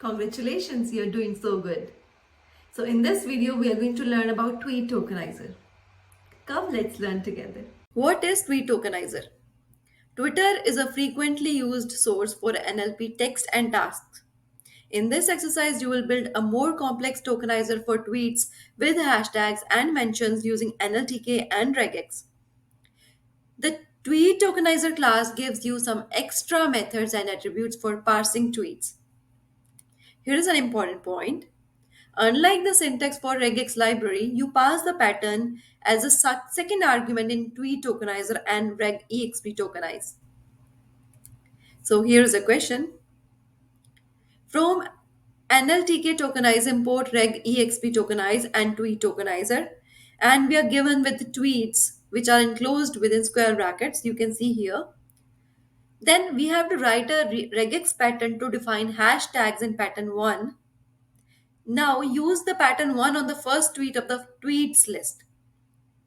Congratulations, you're doing so good. So in this video, we are going to learn about Tweet Tokenizer. Come, let's learn together. What is Tweet Tokenizer? Twitter is a frequently used source for NLP text and tasks. In this exercise, you will build a more complex tokenizer for tweets with hashtags and mentions using NLTK and regex. The Tweet Tokenizer class gives you some extra methods and attributes for parsing tweets. Here is an important point. Unlike the syntax for regex library, you pass the pattern as a second argument in tweet tokenizer and regexp tokenize. So here's a question. From NLTK tokenize, import regexp tokenize and tweet tokenizer. And we are given with the tweets which are enclosed within square brackets. You can see here. Then we have to write a regex pattern to define hashtags in pattern 1. Now use the pattern 1 on the first tweet of the tweets list.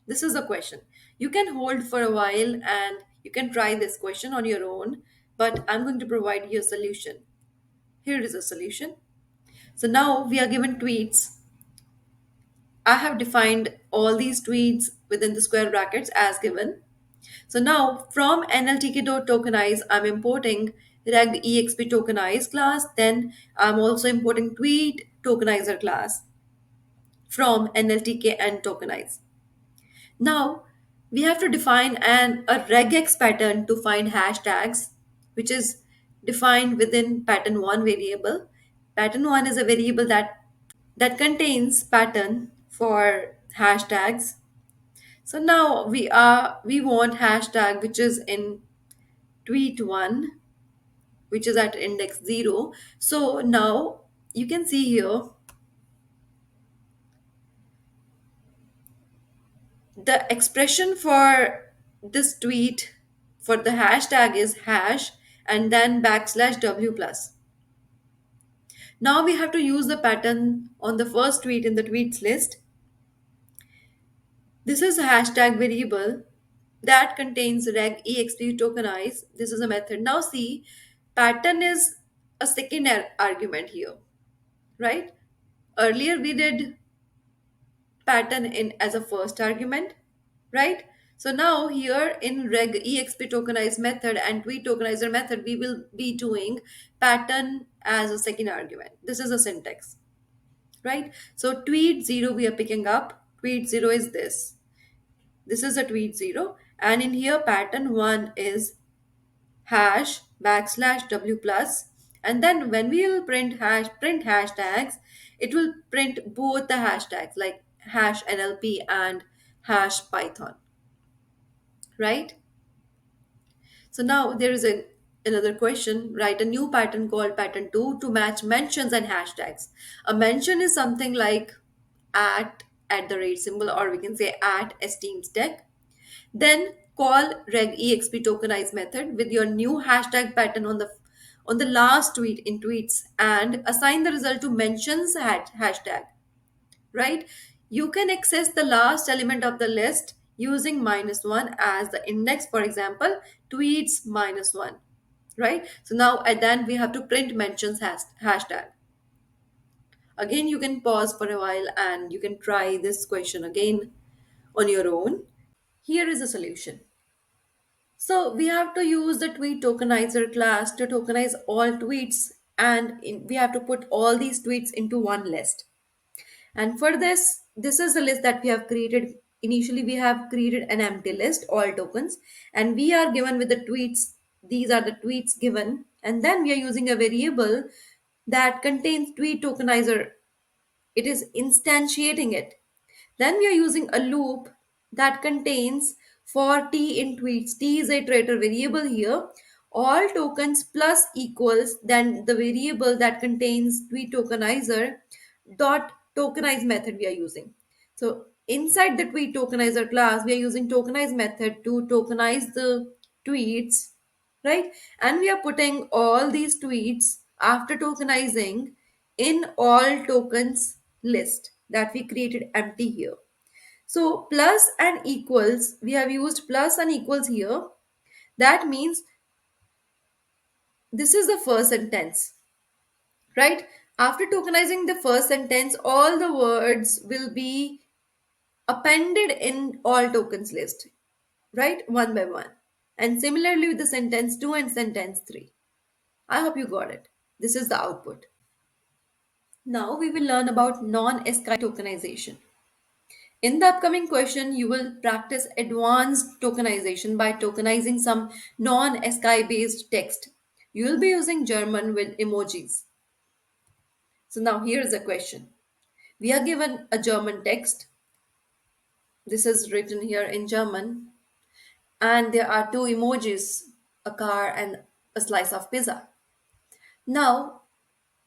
This is a question. You can hold for a while and you can try this question on your own, but I'm going to provide you a solution. Here is a solution. So now we are given tweets. I have defined all these tweets within the square brackets as given. So now from nltk.tokenize, I'm importing regexp tokenize class. Then I'm also importing tweet tokenizer class from nltk and tokenize. Now we have to define a regex pattern to find hashtags, which is defined within pattern 1 variable. Pattern 1 is a variable that contains pattern for hashtags. So now we want hashtag which is in tweet 1, which is at index 0. So now you can see here the expression for this tweet for the hashtag is hash and then backslash w plus. Now we have to use the pattern on the first tweet in the tweets list. This is a hashtag variable that contains regexp tokenize. This is a method. Now see, pattern is a second argument here, right? Earlier we did pattern in as a first argument, right? So now here in regexp tokenize method and tweet tokenizer method, we will be doing pattern as a second argument. This is a syntax, right? So tweet 0 we are picking up. Tweet 0 is this. This is a tweet 0. And in here pattern 1 is hash backslash w plus. And then when we will print hashtags, it will print both the hashtags like hash NLP and hash Python, right? So now there is another question. Write a new pattern called pattern 2 to match mentions and hashtags. A mention is something like at the rate symbol, or we can say at esteems deck. Then call regexp tokenize method with your new hashtag pattern on the last tweet in tweets and assign the result to mentions hashtag, right? You can access the last element of the list using -1 as the index, for example, tweets -1, right? So now at then we have to print mentions hashtag. Again, you can pause for a while and you can try this question again on your own. Here is a solution. So we have to use the tweet tokenizer class to tokenize all tweets and we have to put all these tweets into one list. And for this is the list that we have created. Initially, we have created an empty list, all tokens, and we are given with the tweets. These are the tweets given. And then we are using a variable that contains tweet tokenizer. It is instantiating it. Then we are using a loop that contains for t in tweets. T is a iterator variable here. All tokens plus equals then the variable that contains tweet tokenizer dot tokenize method we are using. So inside the tweet tokenizer class, we are using tokenize method to tokenize the tweets, right? And we are putting all these tweets after tokenizing in all tokens list that we created empty here. So plus and equals, we have used plus and equals here. That means this is the first sentence, right? After tokenizing the first sentence, all the words will be appended in all tokens list, right? One by one. And similarly with the sentence 2 and sentence 3. I hope you got it. This is the output. Now we will learn about non-ASCII tokenization. In the upcoming question, you will practice advanced tokenization by tokenizing some non-ASCII based text. You will be using German with emojis. So now here is a question. We are given a German text. This is written here in German. And there are two emojis, a car and a slice of pizza. Now,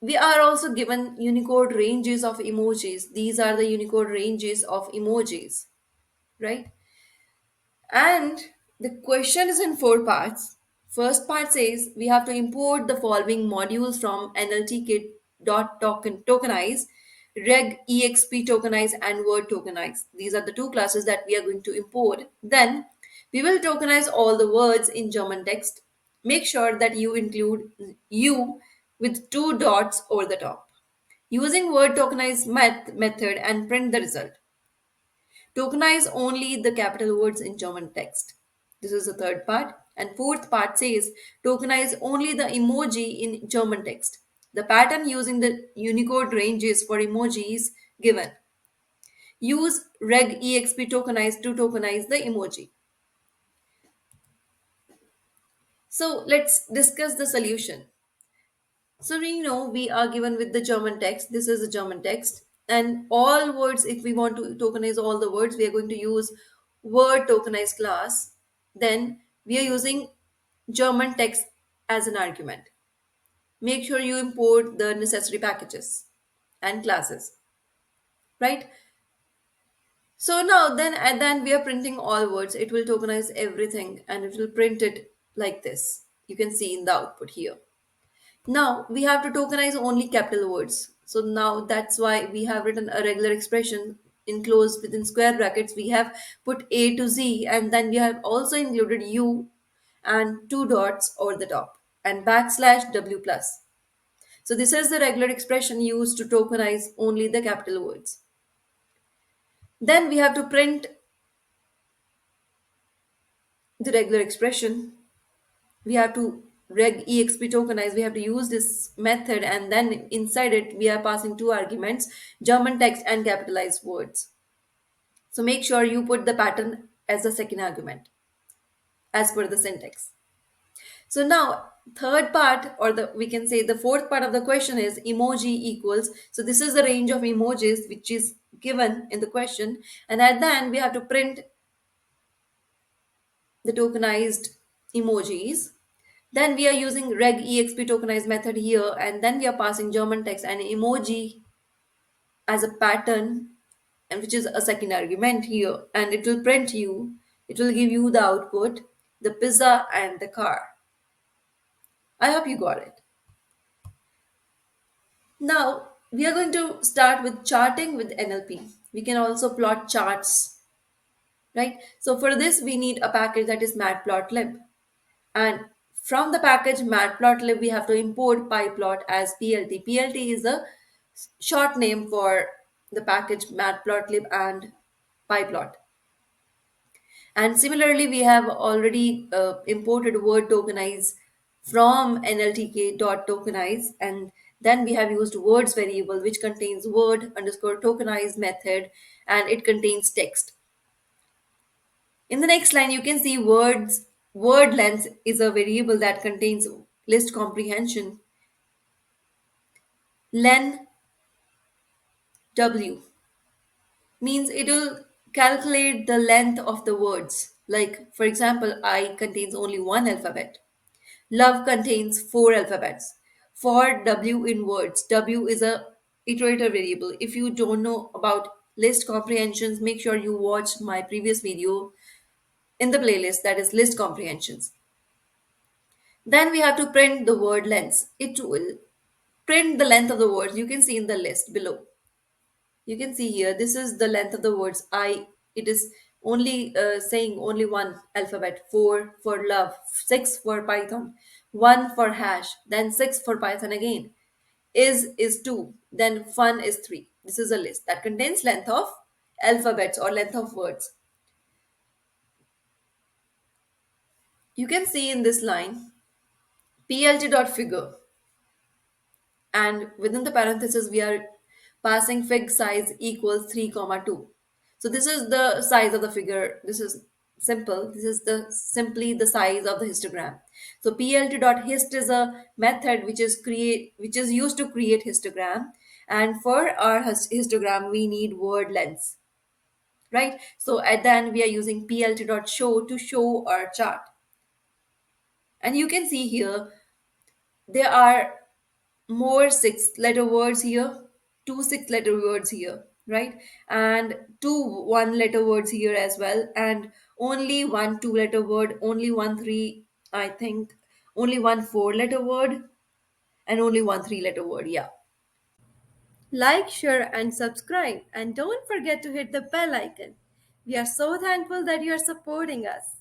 we are also given Unicode ranges of emojis. These are the Unicode ranges of emojis, right? And the question is in four parts. First part says we have to import the following modules from nltkit.tokenize, reg exp tokenize, and word tokenize. These are the two classes that we are going to import. Then we will tokenize all the words in German text. Make sure that you include U with two dots over the top. Using word tokenize method and print the result. Tokenize only the capital words in German text. This is the third part. And fourth part says tokenize only the emoji in German text. The pattern using the Unicode ranges for emojis given. Use reg exp tokenize to tokenize the emoji. So let's discuss the solution. So we know we are given with the German text. This is the German text. And all words, if we want to tokenize all the words, we are going to use word tokenize class. Then we are using German text as an argument. Make sure you import the necessary packages and classes, right? So now then and then we are printing all words. It will tokenize everything and it will print it like this. You can see in the output here. Now we have to tokenize only capital words. So now that's why we have written a regular expression enclosed within square brackets. We have put A to Z and then we have also included U and two dots over the top and backslash W plus. So this is the regular expression used to tokenize only the capital words. Then we have to print the regular expression. We have to reg exp tokenize. We have to use this method and then inside it we are passing two arguments, German text and capitalized words. So make sure you put the pattern as the second argument as per the syntax. So now third part, or the we can say the fourth part of the question is emoji equals. So this is the range of emojis which is given in the question, and at the end we have to print the tokenized emojis. Then we are using reg exp tokenize method here, and then we are passing German text and emoji as a pattern, and which is a second argument here, and it will print you. It will give you the output, the pizza and the car. I hope you got it. Now we are going to start with charting with NLP. We can also plot charts, right? So for this we need a package that is matplotlib. And from the package matplotlib, we have to import pyplot as PLT. PLT is a short name for the package matplotlib and pyplot. And similarly, we have already imported word tokenize from nltk.tokenize, and then we have used words variable which contains word underscore tokenize method, and it contains text. In the next line, you can see word length is a variable that contains list comprehension. Len W means it will calculate the length of the words. Like, for example, I contains only one alphabet. Love contains four alphabets. For W in words, W is a iterator variable. If you don't know about list comprehensions, make sure you watch my previous video in the playlist that is list comprehensions. Then we have to print the word lengths. It will print the length of the words. You can see in the list below. You can see here, this is the length of the words. It is only saying only one alphabet. 4 for love, 6 for Python, 1 for hash, then 6 for Python again. is 2, then fun is 3. This is a list that contains length of alphabets or length of words. You can see in this line plt.figure, and within the parenthesis we are passing fig size equals 3 comma 2. So this is the size of the figure. This is simple. This is the simply the size of the histogram. So plt.hist is a method which is used to create histogram, and for our histogram we need word lengths, right? So at the end we are using plt.show to show our chart. And you can see here there are more 6 letter words here, 2 6 letter words here, right? And 2 1 letter words here as well, and only 1 2 letter word, only 1 3, I think, only 1 4 letter word, and only 1 3 letter word. Yeah. Like, share, and subscribe. And don't forget to hit the bell icon. We are so thankful that you are supporting us.